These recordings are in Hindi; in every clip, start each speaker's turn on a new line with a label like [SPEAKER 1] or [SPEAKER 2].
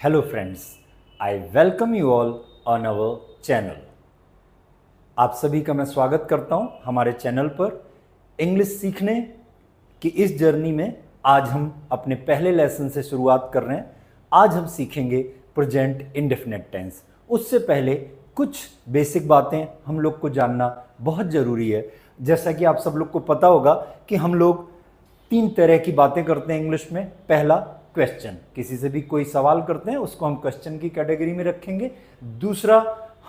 [SPEAKER 1] Hello friends, I welcome you all on our channel. आप सभी का मैं स्वागत करता हूं हमारे चैनल पर। इंग्लिश सीखने की इस जर्नी में आज हम अपने पहले लेसन से शुरुआत कर रहे हैं। आज हम सीखेंगे प्रेजेंट इंडेफिनिट टेंस। उससे पहले कुछ बेसिक बातें हम लोग को जानना बहुत ज़रूरी है। जैसा कि आप सब लोग को पता होगा कि हम लोग 3 तरह की बातें करते हैं इंग्लिश में। पहला, क्वेश्चन, किसी से भी कोई सवाल करते हैं उसको हम क्वेश्चन की कैटेगरी में रखेंगे। दूसरा,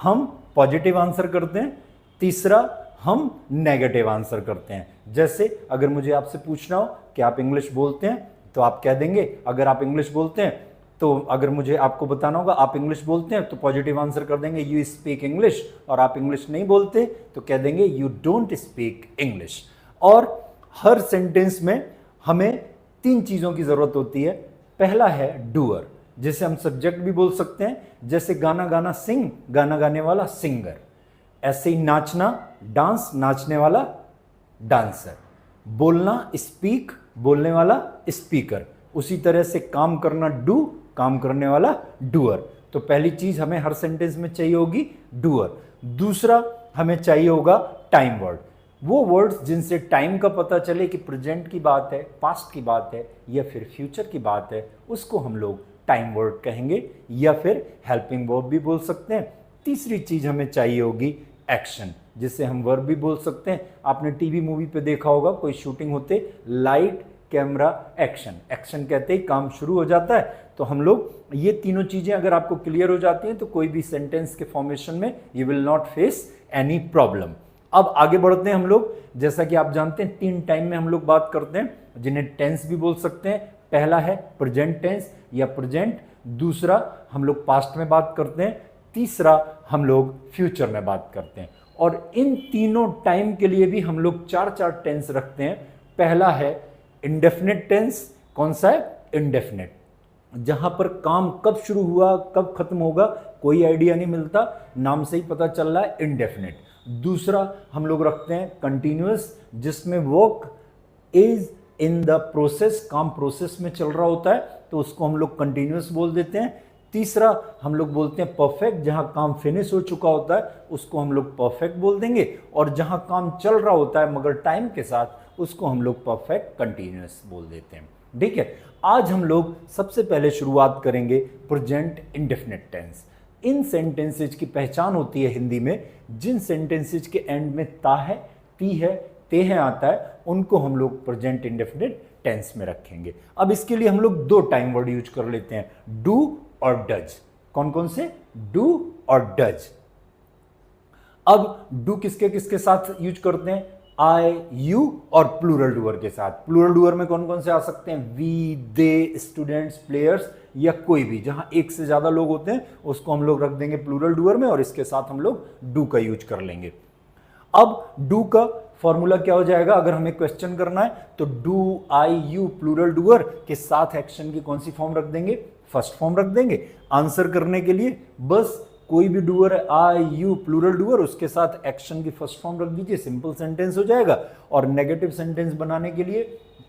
[SPEAKER 1] हम पॉजिटिव आंसर करते हैं। तीसरा, हम नेगेटिव आंसर करते हैं। जैसे अगर मुझे आपसे पूछना हो कि आप इंग्लिश बोलते हैं तो आप कह देंगे, अगर आप इंग्लिश बोलते हैं तो अगर मुझे आपको बताना होगा आप इंग्लिश बोलते हैं तो पॉजिटिव आंसर कर देंगे यू स्पीक इंग्लिश, और आप इंग्लिश नहीं बोलते तो कह देंगे यू डोंट स्पीक इंग्लिश। और हर सेंटेंस में हमें 3 चीज़ों की ज़रूरत होती है। पहला है डूअर, जिसे हम सब्जेक्ट भी बोल सकते हैं, जैसे गाना गाना सिंग, गाना गाने वाला सिंगर। ऐसे ही नाचना डांस, नाचने वाला डांसर। बोलना स्पीक, बोलने वाला स्पीकर। उसी तरह से काम करना डू, काम करने वाला डूअर। तो पहली चीज हमें हर सेंटेंस में चाहिए होगी डूअर। दूसरा, हमें चाहिए होगा टाइम वर्ड। वो वर्ड्स जिनसे टाइम का पता चले कि प्रेजेंट की बात है, पास्ट की बात है या फिर फ्यूचर की बात है, उसको हम लोग टाइम वर्ड कहेंगे या फिर हेल्पिंग वर्ब भी बोल सकते हैं। तीसरी चीज हमें चाहिए होगी एक्शन, जिसे हम वर्ब भी बोल सकते हैं। आपने टीवी मूवी पे देखा होगा, कोई शूटिंग होते लाइट कैमरा एक्शन, एक्शन कहते ही काम शुरू हो जाता है। तो हम लोग ये तीनों चीजें अगर आपको क्लियर हो जाती हैं तो कोई भी सेंटेंस के फॉर्मेशन में you will not face any problem. अब आगे बढ़ते हैं हम लोग। जैसा कि आप जानते हैं 3 टाइम में हम लोग बात करते हैं, जिन्हें टेंस भी बोल सकते हैं। पहला है प्रेजेंट टेंस या प्रेजेंट। दूसरा, हम लोग पास्ट में बात करते हैं। तीसरा, हम लोग फ्यूचर में बात करते हैं। और इन तीनों टाइम के लिए भी हम लोग 4 टेंस रखते हैं। पहला है इंडेफिनिट टेंस। कौन सा है? इंडेफिनिट, जहां पर काम कब शुरू हुआ कब खत्म होगा कोई आइडिया नहीं मिलता, नाम से ही पता चल रहा है इंडेफिनिट। दूसरा, हम लोग रखते हैं कंटिन्यूअस, जिसमें work is in the process, काम प्रोसेस में चल रहा होता है तो उसको हम लोग कंटिन्यूअस बोल देते हैं। तीसरा, हम लोग बोलते हैं परफेक्ट, जहां काम फिनिश हो चुका होता है उसको हम लोग परफेक्ट बोल देंगे। और जहां काम चल रहा होता है मगर टाइम के साथ, उसको हम लोग परफेक्ट कंटिन्यूअस बोल देते हैं। ठीक है, आज हम लोग सबसे पहले शुरुआत करेंगे प्रेजेंट इंडेफिनिट टेंस। इन सेंटेंसेज की पहचान होती है हिंदी में, जिन सेंटेंसेज के एंड में ता है, ती है, ते है आता है, उनको हम लोग प्रेजेंट इंडेफिनिट टेंस में रखेंगे। अब इसके लिए हम लोग 2 टाइम वर्ड यूज कर लेते हैं, डू और डज। कौन कौन से? डू और डज। अब डू किसके किसके साथ यूज करते हैं? आई, यू और प्लूरल डूअर के साथ। प्लूरल डूअर में कौन कौन से आ सकते हैं? वी, दे, स्टूडेंट्स, प्लेयर्स या कोई भी। जहां एक से ज्यादा लोग होते हैं उसको हम लोग रख देंगे प्लूरल डूअर में, और इसके साथ हम लोग डू का यूज कर लेंगे। अब डू का फॉर्मूला क्या हो जाएगा? अगर हमें क्वेश्चन करना है तो do, I, you, plural doer के साथ एक्शन की कौन सी फॉर्म रख देंगे? फर्स्ट फॉर्म रख देंगे। आंसर करने के लिए बस कोई भी डूअर है, आई, यू, प्लूरल डूअर, उसके साथ एक्शन की फर्स्ट फॉर्म रख दीजिए, सिंपल सेंटेंस हो जाएगा। और नेगेटिव सेंटेंस बनाने के लिए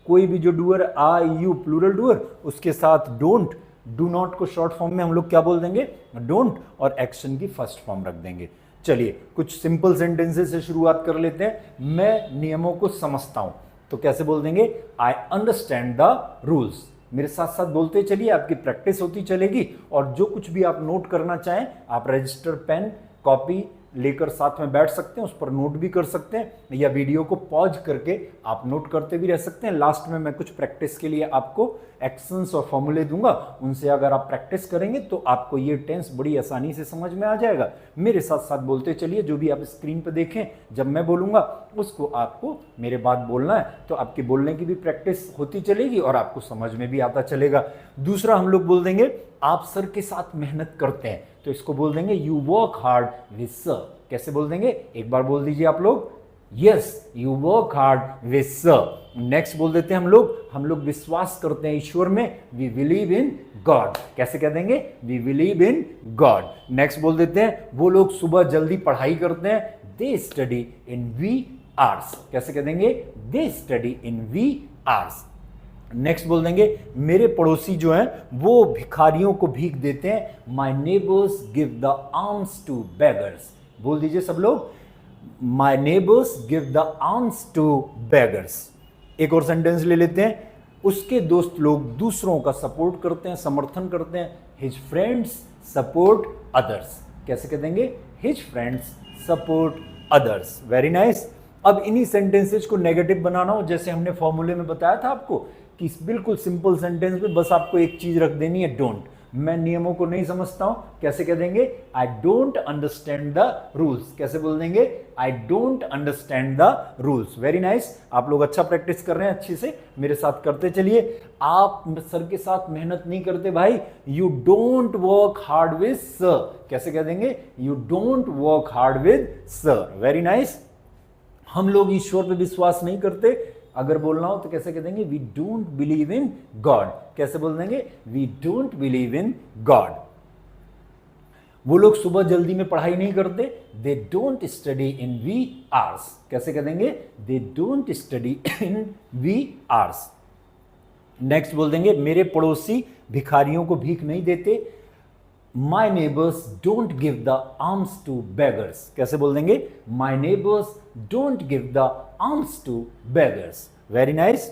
[SPEAKER 1] कोई भी जो डूअर है, आई, यू, प्लूरल डूअर, उसके साथ डोंट, डू नॉट को शॉर्ट फॉर्म में हम लोग क्या बोल देंगे? डोंट, और एक्शन की फर्स्ट फॉर्म रख देंगे। चलिए कुछ सिंपल सेंटेंसेस से शुरुआत कर लेते हैं। मैं नियमों को समझता हूं, तो कैसे बोल देंगे? I understand the rules. मेरे साथ साथ बोलते चलिए, आपकी प्रैक्टिस होती चलेगी। और जो कुछ भी आप नोट करना चाहें, आप रजिस्टर, पेन, कॉपी लेकर साथ में बैठ सकते हैं, उस पर नोट भी कर सकते हैं, या वीडियो को पॉज करके आप नोट करते भी रह सकते हैं। लास्ट में मैं कुछ प्रैक्टिस के लिए आपको एक्शंस और फॉर्मूले दूंगा, उनसे अगर आप प्रैक्टिस करेंगे तो आपको ये टेंस बड़ी आसानी से समझ में आ जाएगा। मेरे साथ साथ बोलते चलिए, जो भी आप स्क्रीन पर देखें, जब मैं बोलूंगा उसको आपको मेरे बाद बोलना है, तो आपकी बोलने की भी प्रैक्टिस होती चलेगी और आपको समझ में भी आता चलेगा। दूसरा, हम लोग बोल देंगे आप सर के साथ मेहनत करते हैं, तो इसको बोल देंगे you work hard with sir. कैसे बोल देंगे? एक बार बोल दीजिए आप लोग, yes you work hard with sir. Next बोल देते हैं हम लोग विश्वास करते हैं ईश्वर में, वी बिलीव इन गॉड। कैसे कह देंगे? We believe in God. Next बोल देते हैं वो लोग सुबह जल्दी पढ़ाई करते हैं, they study in wee hours. कैसे कह देंगे? They study in wee hours. Next बोल देंगे मेरे पड़ोसी जो हैं वो भिखारियों को भीख देते हैं, my neighbours give the alms to beggars. बोल दीजिए सब लोग, my neighbours give the alms to beggars. एक और सेंटेंस ले लेते हैं, उसके दोस्त लोग दूसरों का सपोर्ट करते हैं, समर्थन करते हैं, हिज फ्रेंड्स सपोर्ट अदर्स। कैसे कह देंगे, his friends support others. Very nice. अब इन्हीं सेंटेंसेज को नेगेटिव बनाना हो, जैसे हमने फॉर्मूले में बताया था आपको कि बिल्कुल सिंपल सेंटेंस में बस आपको एक चीज रख देनी है, डोंट। मैं नियमों को नहीं समझता हूं, कैसे कह देंगे, I don't understand the rules. कैसे बोल देंगे, I don't understand the rules. Very nice. आप लोग अच्छा प्रैक्टिस कर रहे हैं, अच्छे से मेरे साथ करते चलिए। आप सर के साथ मेहनत नहीं करते भाई, you don't work hard with sir. कैसे कह देंगे, you don't work hard with sir. Very nice. हम लोग ईश्वर पे विश्वास नहीं करते, अगर बोलना हो तो कैसे कह देंगे, we don't believe in God. कैसे बोल देंगे, we don't believe in God. वो लोग सुबह जल्दी में पढ़ाई नहीं करते, they don't study in wee hours. कैसे कह देंगे, they don't study in wee hours. Next बोल देंगे मेरे पड़ोसी भिखारियों को भीख नहीं देते, my neighbours don't give the alms to beggars. कैसे बोल देंगे, my neighbours don't give the alms to beggars. Very nice.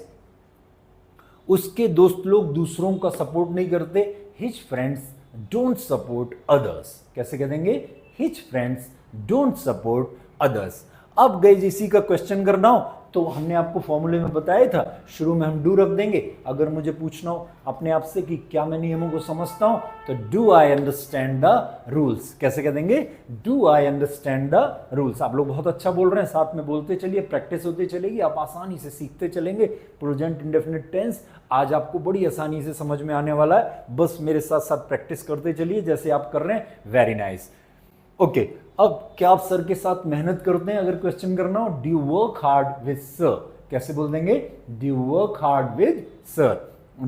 [SPEAKER 1] उसके दोस्त लोग दूसरों का सपोर्ट नहीं करते, his friends don't support others. कैसे कह देंगे, his friends don't support others. अब गए इसी का क्वेश्चन करना हो तो हमने आपको फॉर्मूले में बताया था, शुरू में हम डू रख देंगे। अगर मुझे पूछना हो अपने आप से कि क्या मैं नियमों को समझता हूं, तो do I understand the rules. कैसे कह देंगे, do I understand the rules. आप लोग बहुत अच्छा बोल रहे हैं, साथ में बोलते चलिए, प्रैक्टिस होती चलेगी, आप आसानी से सीखते चलेंगे। प्रेजेंट इंडेफिनिट टेंस आज आपको बड़ी आसानी से समझ में आने वाला है, बस मेरे साथ साथ प्रैक्टिस करते चलिए जैसे आप कर रहे हैं। Very nice. ओके, अब क्या आप सर के साथ मेहनत करते हैं, अगर क्वेश्चन करना हो, do you work hard with sir. कैसे बोल देंगे, do you work hard with sir.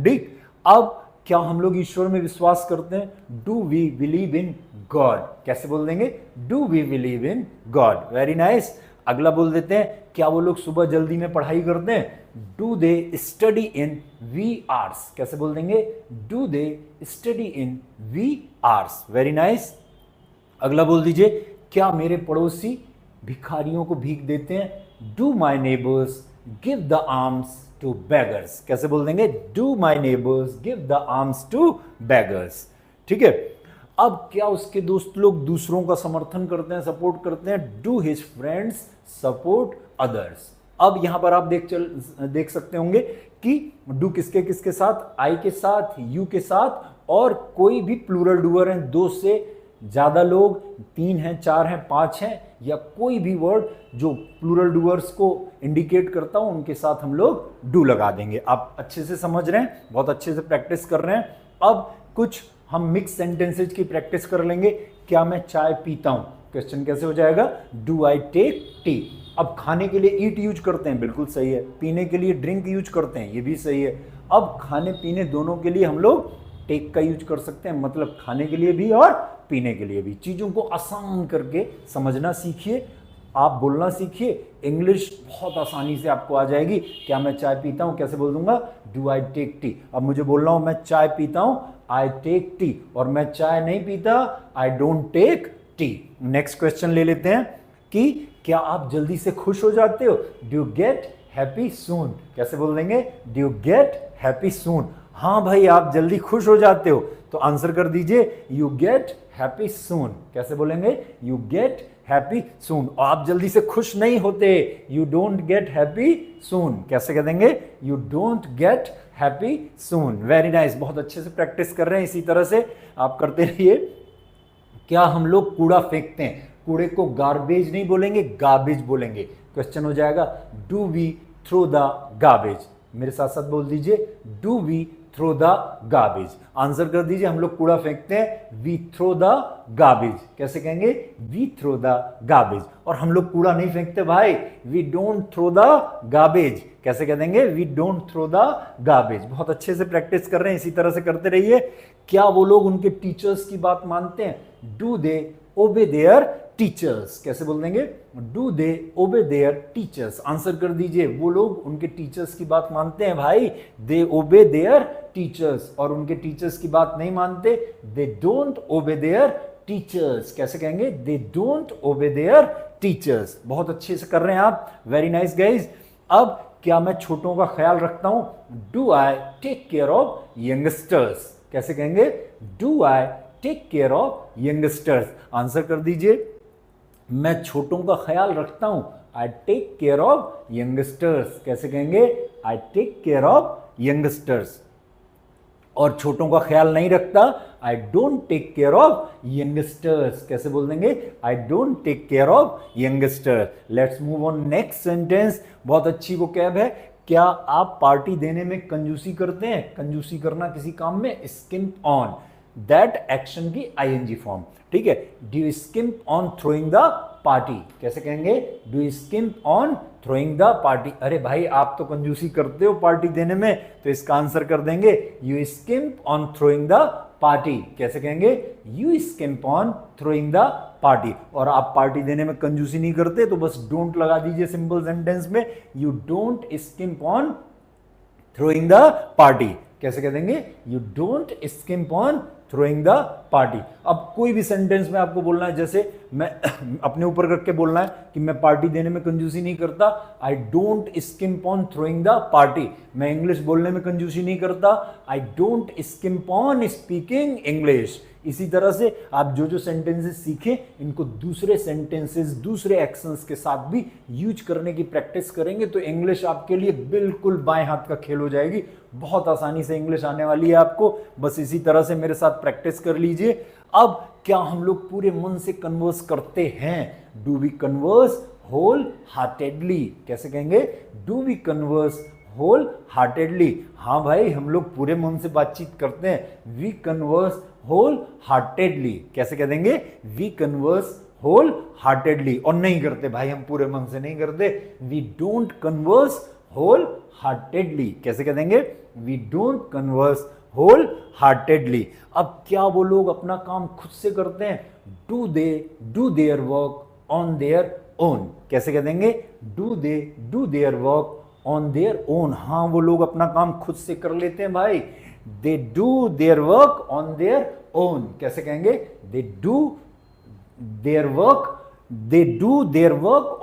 [SPEAKER 1] ठीक। अब क्या हम लोग ईश्वर में विश्वास करते हैं, do we believe in God. कैसे बोल देंगे, do we believe in God. Very nice. अगला बोल देते हैं, क्या वो लोग सुबह जल्दी में पढ़ाई करते हैं, do they study in wee hours. कैसे बोल देंगे, do they study in wee hours. Very nice. अगला बोल दीजिए, क्या मेरे पड़ोसी भिखारियों को भीख देते हैं, do my neighbours give the alms to beggars. कैसे बोल देंगे, do my neighbours give the alms to beggars. ठीक है। अब क्या उसके दोस्त लोग दूसरों का समर्थन करते हैं, सपोर्ट करते हैं, do his friends support others. अब यहां पर आप देख सकते होंगे कि डू किसके किसके साथ, आई के साथ, यू के साथ, और कोई भी प्लूरल डूअर हैं, दो से ज्यादा लोग, तीन हैं, चार हैं, पांच हैं, या कोई भी वर्ड जो प्लूरल डूअर्स को इंडिकेट करता हो उनके साथ हम लोग डू लगा देंगे। आप अच्छे से समझ रहे हैं, बहुत अच्छे से प्रैक्टिस कर रहे हैं। अब कुछ हम मिक्स सेंटेंसेज की प्रैक्टिस कर लेंगे। क्या मैं चाय पीता हूं, क्वेश्चन कैसे हो जाएगा, डू आई टेक टी। अब खाने के लिए ईट यूज करते हैं, बिल्कुल सही है। पीने के लिए ड्रिंक यूज करते हैं, ये भी सही है। अब खाने पीने दोनों के लिए हम लोग टेक का यूज कर सकते हैं, मतलब खाने के लिए भी और पीने के लिए भी। चीजों को आसान करके समझना सीखिए, आप बोलना सीखिए, इंग्लिश बहुत आसानी से आपको आ जाएगी। क्या मैं चाय पीता हूं, कैसे बोल दूंगा, डू आई टेक टी। अब मुझे बोलना हो मैं चाय पीता हूं, आई टेक टी, और मैं चाय नहीं पीता, I don't take tea. Next question ले लेते हैं कि क्या आप जल्दी से खुश हो जाते हो, डू यू गेट हैप्पी सून। कैसे बोल देंगे, डू यू गेट हैप्पी सून। हाँ भाई, आप जल्दी खुश हो जाते हो, तो आंसर कर दीजिए, यू गेट हैप्पी सून। कैसे बोलेंगे, यू गेट हैप्पी सून। और आप जल्दी से खुश नहीं होते, यू डोंट गेट हैप्पी सून। कैसे कह देंगे, you don't get happy soon. Very nice, बहुत अच्छे से प्रैक्टिस कर रहे हैं, इसी तरह से आप करते रहिए। क्या हम लोग कूड़ा फेंकते हैं, कूड़े को गार्बेज नहीं बोलेंगे, गार्बेज बोलेंगे। क्वेश्चन हो जाएगा, do we throw the garbage. मेरे साथ साथ बोल दीजिए, do we throw the garbage. Answer कर दीजिए, हम लोग कूड़ा फेंकते हैं, वी थ्रो द गार्बेज। कैसे कहेंगे, वी थ्रो द गार्बेज। और हम लोग कूड़ा नहीं फेंकते भाई, we don't throw the garbage. कैसे कह देंगे, we don't throw the garbage. बहुत अच्छे से प्रैक्टिस कर रहे हैं, इसी तरह से करते रहिए। क्या वो लोग उनके टीचर्स की बात मानते हैं, डू दे ओबे देयर टीचर्स? कैसे बोल देंगे? डू दे ओबे देयर टीचर्स? आंसर कर दीजिए। वो लोग उनके टीचर्स की बात मानते हैं भाई, दे ओबे देयर टीचर्स, और उनके टीचर्स की बात नहीं मानते, दे डोंट ओबे देयर टीचर्स। कैसे कहेंगे? दे डोंट ओबे देयर टीचर्स। बहुत अच्छे से कर रहे हैं आप, वेरी नाइस गाइज। अब क्या मैं छोटों का ख्याल रखता हूं? Do I take care of youngsters? कैसे कहेंगे? Do I take care of youngsters? Answer कर दीजिए। मैं छोटों का ख्याल रखता हूं, I take care of youngsters. कैसे कहेंगे? I take care of youngsters. और छोटों का ख्याल नहीं रखता, I don't take care of youngsters. कैसे बोल देंगे? I don't take care of youngsters. Let's move on next sentence. बहुत अच्छी वो कैब है। क्या आप पार्टी देने में कंजूसी करते हैं? कंजूसी करना किसी काम में, स्किम्प ऑन, दैट एक्शन की आईएनजी फॉर्म, ठीक है। Do you skimp on throwing the party? कैसे कहेंगे? Do you skimp on throwing the party? अरे भाई आप तो कंजूसी करते हो पार्टी देने में, तो इसका आंसर कर देंगे you skimp on throwing the party. कैसे कहेंगे? You skimp on throwing the party. और आप पार्टी देने में कंजूसी नहीं करते तो बस डोंट लगा दीजिए सिंपल सेंटेंस में, you don't skimp on throwing the party. कैसे कह देंगे? You don't skimp on throwing the party. अब कोई भी सेंटेंस में आपको बोलना है, जैसे मैं अपने ऊपर रख के बोलना है कि मैं पार्टी देने में कंजूसी नहीं करता, I don't skimp on throwing the party. मैं इंग्लिश बोलने में कंजूसी नहीं करता, I don't skimp on speaking English. इसी तरह से आप जो जो सेंटेंसेस सीखें, इनको दूसरे सेंटेंसेस, दूसरे एक्शंस के साथ भी यूज करने की प्रैक्टिस करेंगे तो इंग्लिश आपके लिए बिल्कुल बाएं हाथ का खेल हो जाएगी। बहुत आसानी से इंग्लिश आने वाली है आपको, बस इसी तरह से मेरे साथ प्रैक्टिस कर लीजिए। अब क्या हम लोग पूरे मन से कन्वर्स करते हैं? Do we converse wholeheartedly? कैसे कहेंगे? Do we converse wholeheartedly? हाँ भाई, हम लोग पूरे मन से बातचीत करते हैं। We converse wholeheartedly. कैसे कह देंगे? We converse wholeheartedly. और नहीं करते भाई, हम पूरे मन से नहीं करते, we don't converse wholeheartedly. कैसे कह देंगे? We don't converse wholeheartedly. अब क्या वो लोग अपना काम खुद से करते हैं? Do they do their work on their own? कैसे कह देंगे? Do they do their work on their own? हाँ, वो लोग अपना काम खुद से कर लेते हैं भाई। They do their work on their own. कैसे कहेंगे? They do their work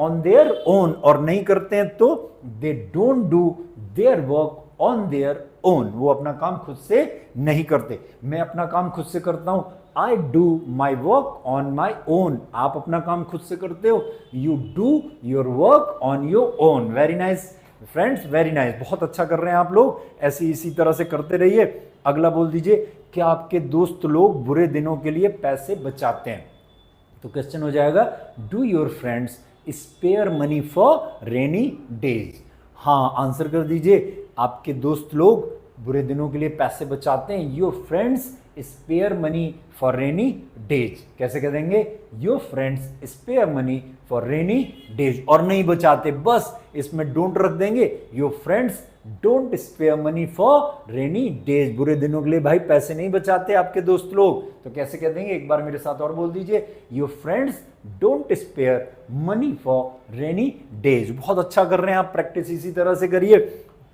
[SPEAKER 1] on their own. और नहीं करते हैं तो they don't do their work on their own. वो अपना काम खुद से नहीं करते। मैं अपना काम खुद से करता हूं, I do my work on my own. आप अपना काम खुद से करते हो, you do your work on your own. Very nice friends, very nice. बहुत अच्छा कर रहे हैं आप लोग, ऐसे इसी तरह से करते रहिए। अगला बोल दीजिए, क्या आपके दोस्त लोग बुरे दिनों के लिए पैसे बचाते हैं? तो क्वेश्चन हो जाएगा, do your friends spare money for rainy days? हाँ, आंसर कर दीजिए। आपके दोस्त लोग बुरे दिनों के लिए पैसे बचाते हैं। Your friends spare money for rainy days. कैसे कह देंगे? Your friends spare money for rainy days. और नहीं बचाते, बस इसमें डोंट रख देंगे। Your friends don't spare money for rainy days. बुरे दिनों के लिए भाई पैसे नहीं बचाते आपके दोस्त लोग। तो कैसे कह देंगे? एक बार मेरे साथ और बोल दीजिए, your friends don't spare money for rainy days. बहुत अच्छा कर रहे हैं आप, प्रैक्टिस इसी तरह से करिए।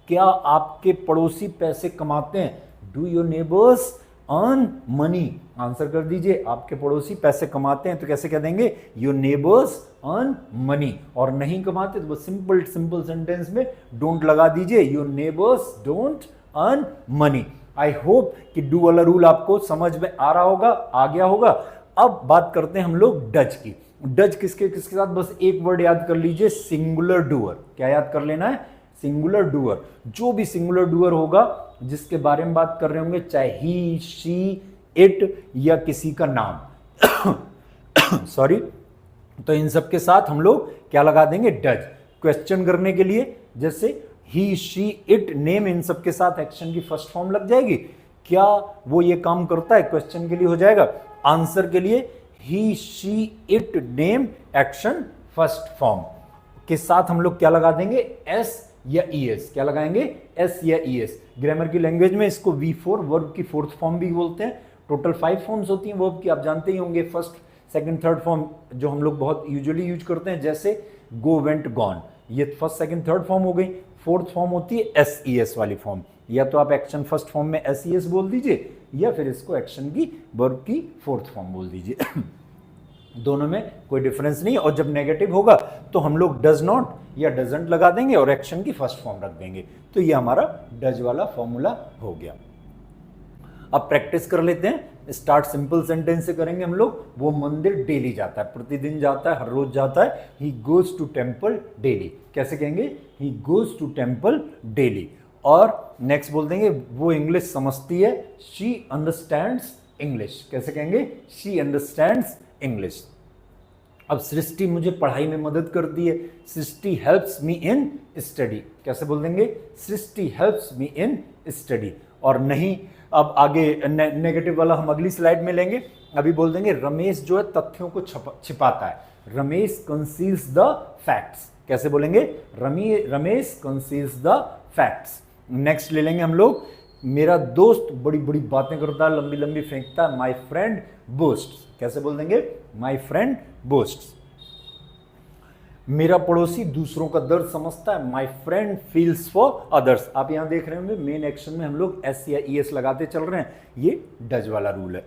[SPEAKER 1] क्या आपके पड़ोसी पैसे कमाते हैं? Do your neighbours earn money? Answer कर दीजिए। आपके पड़ोसी पैसे कमाते हैं तो कैसे कह देंगे? Your neighbours earn money. और नहीं कमाते तो बस सिंपल सेंटेंस में डोंट लगा दीजिए, your neighbours don't earn money. I hope कि डू वाला रूल आपको समझ में आ रहा होगा, आ गया होगा। अब बात करते हैं हम लोग डज की। डज किसके किसके साथ? बस एक वर्ड याद कर लीजिए, सिंगुलर डूअर। क्या याद कर लेना है? Singular doer. जो भी सिंगुलर डूअर होगा जिसके बारे में बात कर रहे होंगे, चाहे ही, शी, इट या किसी का नाम सॉरी, तो इन सब के साथ हम लोग क्या लगा देंगे? डज। क्वेश्चन करने के लिए जैसे ही, शी, इट, नेम, इन सब के साथ एक्शन की फर्स्ट फॉर्म लग जाएगी। क्या वो ये काम करता है? क्वेश्चन के लिए हो जाएगा। आंसर के लिए he, she, it, name, action first form के साथ हम लोग क्या लगा देंगे? एस या ईएस। क्या लगाएंगे? एस या ईएस। ग्रामर की लैंग्वेज में इसको V4 वर्ब की फोर्थ फॉर्म भी बोलते हैं। टोटल 5 फॉर्म्स होती हैं वर्ब की, आप जानते ही होंगे। फर्स्ट, सेकंड थर्ड फॉर्म जो हम लोग बहुत यूजुअली यूज करते हैं, जैसे गो, वेंट, गॉन, ये फर्स्ट सेकंड थर्ड फॉर्म हो गई। फोर्थ फॉर्म होती है एस वाली फॉर्म, या तो आप एक्शन फर्स्ट फॉर्म में एस बोल दीजिए, या फिर इसको एक्शन की वर्ब की फोर्थ फॉर्म बोल दीजिए। दोनों में कोई डिफरेंस नहीं है। और जब नेगेटिव होगा तो हम लोग डज नॉट या डजंट लगा देंगे और एक्शन की फर्स्ट फॉर्म रख देंगे। तो ये हमारा डज वाला फॉर्मूला हो गया। अब प्रैक्टिस कर लेते हैं। स्टार्ट सिंपल सेंटेंस से करेंगे हम लोग। वो मंदिर डेली जाता है, प्रतिदिन जाता है, हर रोज जाता है। He goes to temple daily. कैसे कहेंगे? He goes to temple daily. और नेक्स्ट बोल देंगे वो इंग्लिश समझती है। She understands English. कैसे कहेंगे? She understands English. अब सृष्टि मुझे पढ़ाई में मदद करती है। Srishti helps me in study. कैसे बोल देंगे? Srishti helps me in study. और नहीं, अब आगे नेगेटिव वाला हम अगली स्लाइड में लेंगे। अभी बोल देंगे रमेश जो है तथ्यों को छिपाता है। Ramesh conceals the facts. कैसे बोलेंगे? Ramesh conceals the facts. Next ले लेंगे हम लोग, मेरा दोस्त बड़ी बड़ी बातें करता है, लंबी लंबी फेंकता है। My friend बोस्ट्स। कैसे बोल देंगे? My friend बोस्ट्स। मेरा पड़ोसी दूसरों का दर्द समझता है। My friend feels for others. आप यहां देख रहे होंगे मेन एक्शन में हम लोग एस या ईएस लगाते चल रहे हैं। ये डज वाला रूल है।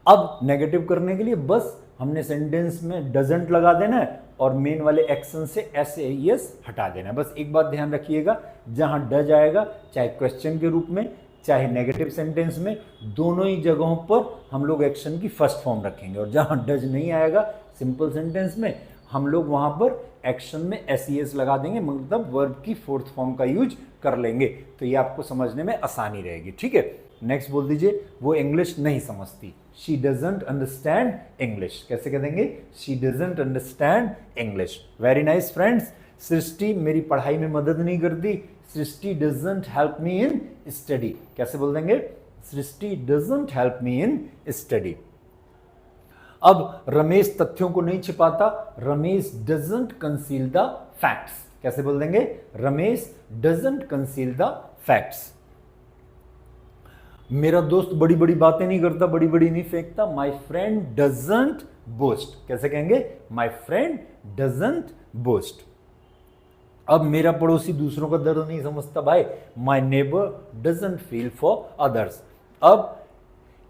[SPEAKER 1] अब नेगेटिव करने के लिए बस हमने सेंटेंस में डजंट लगा देना है और मेन वाले एक्शन से एस या ईएस हटा देना है। बस एक बात ध्यान रखिएगा, जहां डज आएगा, चाहे क्वेश्चन के रूप में चाहे नेगेटिव सेंटेंस में, दोनों ही जगहों पर हम लोग एक्शन की फर्स्ट फॉर्म रखेंगे। और जहां डज नहीं आएगा सिंपल सेंटेंस में, हम लोग वहां पर एक्शन में एस लगा देंगे, मतलब वर्ब की फोर्थ फॉर्म का यूज कर लेंगे। तो ये आपको समझने में आसानी रहेगी। ठीक है, नेक्स्ट बोल दीजिए वो इंग्लिश नहीं समझती। She doesn't understand English. कैसे कह देंगे? She doesn't understand English. Very nice friends. Srishti मेरी पढ़ाई में मदद नहीं करती। Srishti doesn't help me in study. कैसे बोल देंगे? Srishti doesn't help me in study. अब रमेश तथ्यों को नहीं छिपाता। Ramesh doesn't conceal the facts. कैसे बोल देंगे? Ramesh doesn't conceal the facts. मेरा दोस्त बड़ी बड़ी बातें नहीं करता, बड़ी बड़ी नहीं फेंकता। My friend doesn't boast. कैसे कहेंगे? My friend doesn't boast. अब मेरा पड़ोसी दूसरों का दर्द नहीं समझता भाई। My neighbour doesn't feel for others. अब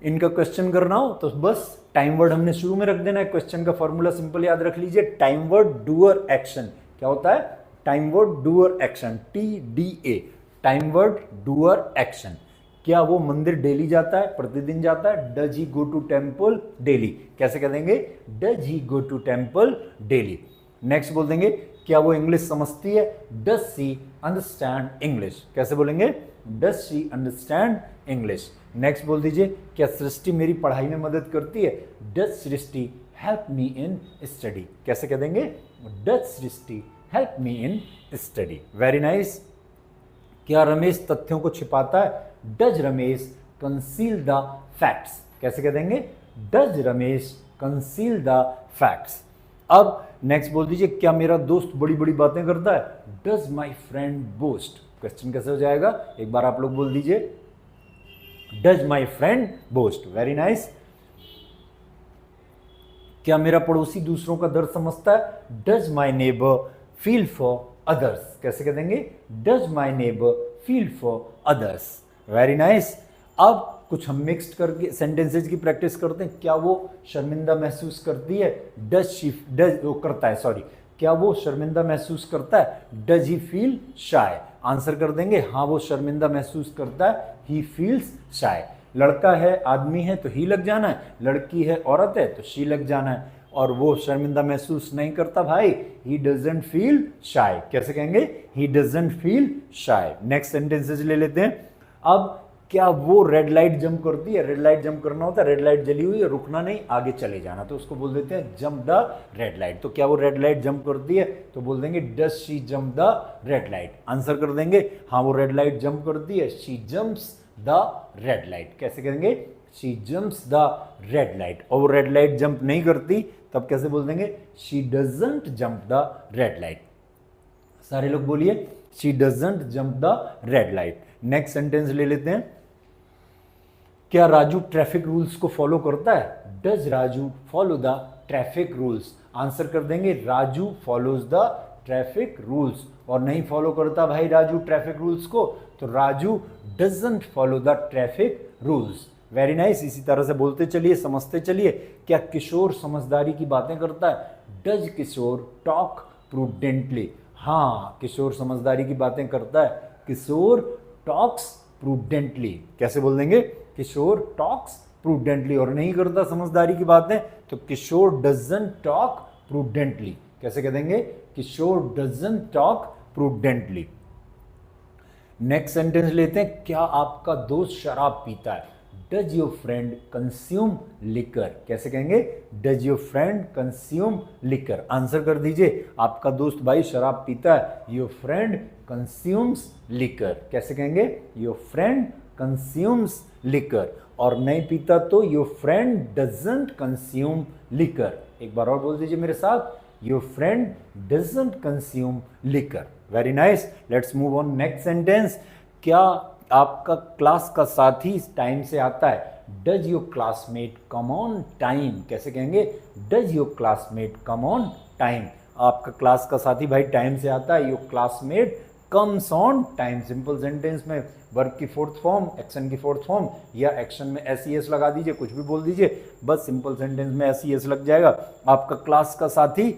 [SPEAKER 1] इनका क्वेश्चन करना हो तो बस टाइम वर्ड हमने शुरू में रख देना है। क्वेश्चन का फॉर्मूला सिंपल याद रख लीजिए, टाइम वर्ड डूअर एक्शन। क्या होता है? Time word doer action, TDA। Time word doer action. क्या वो मंदिर डेली जाता है, प्रतिदिन जाता है? Does he go to temple daily. कैसे कह देंगे? Does he go to temple daily. Next बोल देंगे क्या वो इंग्लिश समझती है? Does she understand English. कैसे बोलेंगे? Does she understand English. Next बोल दीजिए क्या सृष्टि मेरी पढ़ाई में मदद करती है? Does Srishti help me in study. कैसे कह देंगे? Does Srishti help me in study. Very nice. क्या रमेश तथ्यों को छिपाता है? Does Ramesh conceal the facts. कैसे कह देंगे? Does Ramesh conceal the facts. अब नेक्स्ट बोल दीजिए क्या मेरा दोस्त बड़ी बड़ी बातें करता है? Does my friend boast. Question कैसे हो जाएगा? एक बार आप लोग बोल दीजिए, does my friend boast. Very nice. क्या मेरा पड़ोसी दूसरों का दर्द समझता है? Does my neighbour feel for others. कैसे कह देंगे? Does my neighbour feel for others. Very nice. अब कुछ हम मिक्स्ड करके सेंटेंसेज की प्रैक्टिस करते हैं। क्या वो शर्मिंदा महसूस करती है? क्या वो शर्मिंदा महसूस करता है? Does he feel shy. Answer कर देंगे हाँ वो शर्मिंदा महसूस करता है, ही फील्स शाय। लड़का है, आदमी है तो ही लग जाना है, लड़की है, औरत है तो शी लग जाना है। और वो शर्मिंदा महसूस नहीं करता भाई, ही डजंट फील शाय। कैसे कहेंगे? He doesn't feel shy. Next sentences ले लेते हैं। अब क्या वो रेड लाइट जंप करती है? रेड लाइट जंप करना होता है, रेड लाइट जली हुई है, रुकना नहीं, आगे चले जाना, तो उसको बोल देते हैं जंप द रेड लाइट। तो क्या वो रेड लाइट जंप करती है? तो बोल देंगे does she jump the red light. Answer कर देंगे हाँ वो रेड लाइट जंप करती है, she jumps the red light. कैसे कहेंगे? She jumps the red light. और वो रेड लाइट जंप नहीं करती तब कैसे बोल देंगे? She doesn't jump the red light. सारे लोग बोलिए, she doesn't jump the red light. Next sentence ले लेते हैं। क्या राजू ट्रैफिक रूल्स को फॉलो करता है? Does Raju follow the traffic rules? Answer कर देंगे Raju follows the traffic rules. और नहीं फॉलो करता भाई राजू ट्रैफिक रूल्स को, तो Raju doesn't follow the traffic rules. Very nice. इसी तरह से बोलते चलिए, समझते चलिए। क्या किशोर समझदारी की बातें करता है? Does Kishore talk prudently? हाँ, किशोर समझदारी की बातें करता है। Kishore talks prudently. कैसे बोल देंगे? Kishore talks prudently. और नहीं करता समझदारी की बातें, तो किशोर डजंट टॉक प्रूडेंटली। कैसे कह देंगे? Kishore doesn't talk prudently. Next sentence लेते हैं। क्या आपका दोस्त शराब पीता है? Does your friend consume liquor? कैसे कहेंगे? Does your friend consume liquor? Answer कर दीजिए। आपका दोस्त भाई शराब पीता है। Your friend consumes liquor. कैसे कहेंगे? Your friend consumes liquor. और नहीं पीता तो your friend doesn't consume liquor. एक बार और बोल दीजिए मेरे साथ। Your friend doesn't consume liquor. Very nice. Let's move on next sentence. क्या आपका क्लास का साथी टाइम से आता है? Does your classmate come on time? कैसे कहेंगे? Does your classmate come on time? आपका क्लास का साथी भाई टाइम से आता है। Your classmate comes on time. Simple sentence में वर्ब की फोर्थ फॉर्म, एक्शन की फोर्थ फॉर्म, या एक्शन में एस लगा दीजिए, कुछ भी बोल दीजिए, बस सिंपल सेंटेंस में एस लग जाएगा। आपका क्लास का साथी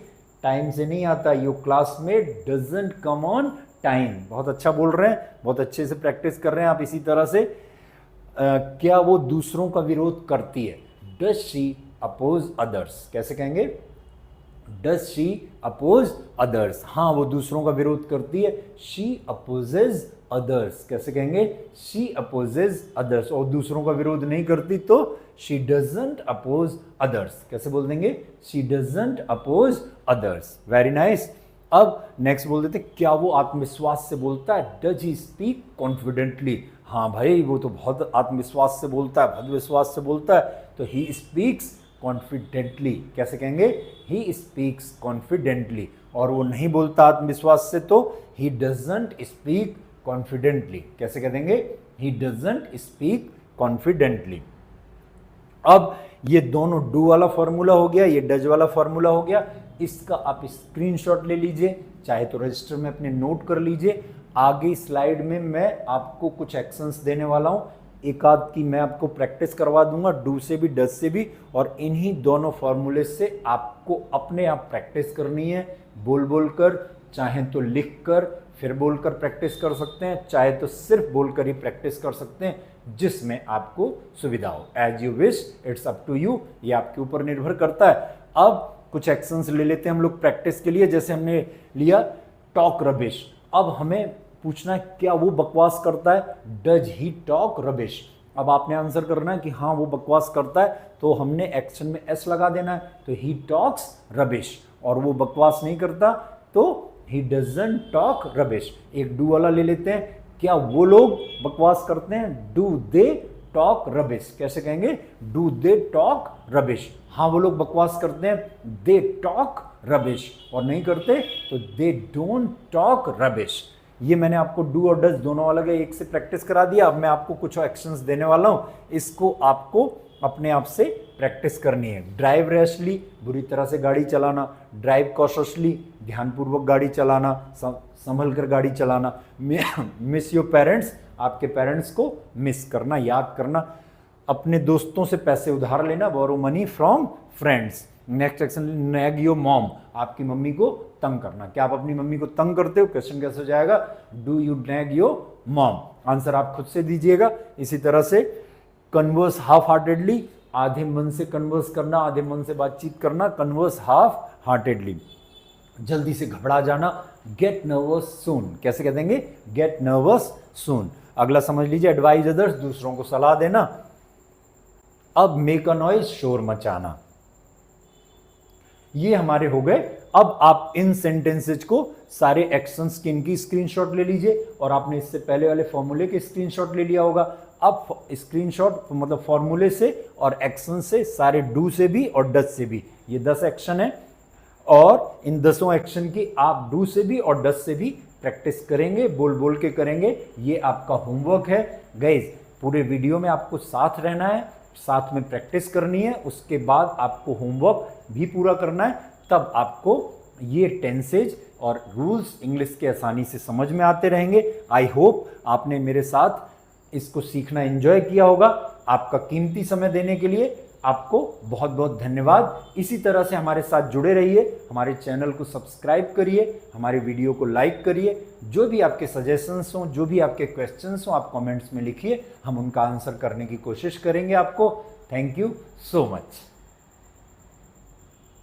[SPEAKER 1] टाइम से नहीं आता। Your classmate doesn't come on time. बहुत अच्छा बोल रहे हैं, बहुत अच्छे से प्रैक्टिस कर रहे हैं आप। इसी तरह से क्या वो दूसरों का विरोध करती है? Does she oppose others? कैसे कहेंगे? Does she oppose others? हाँ, वो दूसरों का विरोध करती है। She opposes others. कैसे कहेंगे? She opposes others. और दूसरों का विरोध नहीं करती तो शी डजंट अपोज अदर्स। कैसे बोल देंगे? She doesn't oppose others. Very nice. अब नेक्स्ट बोल देते, क्या वो आत्मविश्वास से बोलता है? Does he speak confidently? हाँ भाई, वो तो बहुत आत्मविश्वास से बोलता है, बहुत विश्वास से बोलता है, तो ही स्पीक्स कॉन्फिडेंटली। कैसे कहेंगे? He speaks confidently. और वो नहीं बोलता आत्मविश्वास से तो ही डजंट स्पीक कॉन्फिडेंटली। कैसे कह देंगे? He doesn't speak confidently. अब ये दोनों डू वाला फॉर्मूला हो गया, ये डज वाला फॉर्मूला हो गया। इसका आप स्क्रीनशॉट ले लीजिए, चाहे तो रजिस्टर में अपने नोट कर लीजिए। आगे स्लाइड में मैं आपको कुछ एक्शंस देने वाला हूँ, एक आध की मैं आपको प्रैक्टिस करवा दूंगा, डू से भी डज से भी। और इन्हीं दोनों फॉर्मूले से आपको अपने आप प्रैक्टिस करनी है, बोल बोल कर, चाहे तो लिख कर फिर बोलकर प्रैक्टिस कर सकते हैं, चाहे तो सिर्फ बोलकर ही प्रैक्टिस कर सकते हैं, जिसमें आपको सुविधा हो। As you wish, it's up to you, ये आपके ऊपर निर्भर करता है। अब कुछ एक्शंस ले लेते हैं हम लोग प्रैक्टिस के लिए। जैसे हमने लिया टॉक रबिश। अब हमें पूछना है क्या वो बकवास करता है? Does he talk rubbish? अब आपने आंसर करना है कि हाँ वो बकवास करता है, तो हमने एक्शन में एस लगा देना है, तो ही टॉक्स रबिश। और वो बकवास नहीं करता तो ही डजंट टॉक रबिश। एक डू वाला ले लेते हैं। क्या वो लोग बकवास करते हैं? Do they talk rubbish? कैसे कहेंगे? Do they talk rubbish? हाँ, वो लोग बकवास करते हैं, दे टॉक रबिश। और नहीं करते तो दे डोंट टॉक रबिश। ये मैंने आपको डू और डज दोनों अलग एक से प्रैक्टिस करा दिया। अब मैं आपको कुछ एक्शंस देने वाला हूँ, इसको आपको अपने आप से प्रैक्टिस करनी है। ड्राइव रैशली, बुरी तरह से गाड़ी चलाना। ड्राइव कॉशियसली, ध्यानपूर्वक गाड़ी चलाना, संभल कर गाड़ी चलाना। मिस योर पेरेंट्स, आपके पेरेंट्स को मिस करना, याद करना। अपने दोस्तों से पैसे उधार लेना, borrow money from friends. Next action, nag your mom, आपकी मम्मी को तंग करना। क्या आप अपनी मम्मी को तंग करते हो? क्वेश्चन कैसे हो जाएगा? Do you nag your mom? Answer आप खुद से दीजिएगा। इसी तरह से कन्वर्स हाफ हार्टेडली, आधे मन से कन्वर्स करना, आधे मन से बातचीत करना, कन्वर्स हाफ हार्टेडली। जल्दी से घबरा जाना, गेट नर्वस सून। कैसे कह देंगे? गेट नर्वस सून। अगला समझ लीजिए, एडवाइज अदर्स, दूसरों को सलाह देना। अब मेक अ नॉइज, शोर मचाना। ये हमारे हो गए। अब आप इन सेंटेंसेज को सारे एक्शंस के इनकी स्क्रीनशॉट ले लीजिए, और आपने इससे पहले वाले फॉर्मूले के स्क्रीनशॉट ले लिया होगा। अब स्क्रीनशॉट मतलब फॉर्मूले से और एक्शन से, सारे डू से भी और डज से भी, ये 10 एक्शन है, और इन 10 एक्शन की आप डू से भी और डज से भी प्रैक्टिस करेंगे, बोल बोल के करेंगे। ये आपका होमवर्क है गाइस। पूरे वीडियो में आपको साथ रहना है, साथ में प्रैक्टिस करनी है, उसके बाद आपको होमवर्क भी पूरा करना है, तब आपको ये टेंसेज और रूल्स इंग्लिश के आसानी से समझ में आते रहेंगे। आई होप आपने मेरे साथ इसको सीखना एंजॉय किया होगा। आपका कीमती समय देने के लिए आपको बहुत बहुत धन्यवाद। इसी तरह से हमारे साथ जुड़े रहिए, हमारे चैनल को सब्सक्राइब करिए, हमारे वीडियो को लाइक करिए। जो भी आपके सजेशंस हों, जो भी आपके क्वेश्चंस हों, आप कमेंट्स में लिखिए, हम उनका आंसर करने की कोशिश करेंगे आपको। Thank you so much.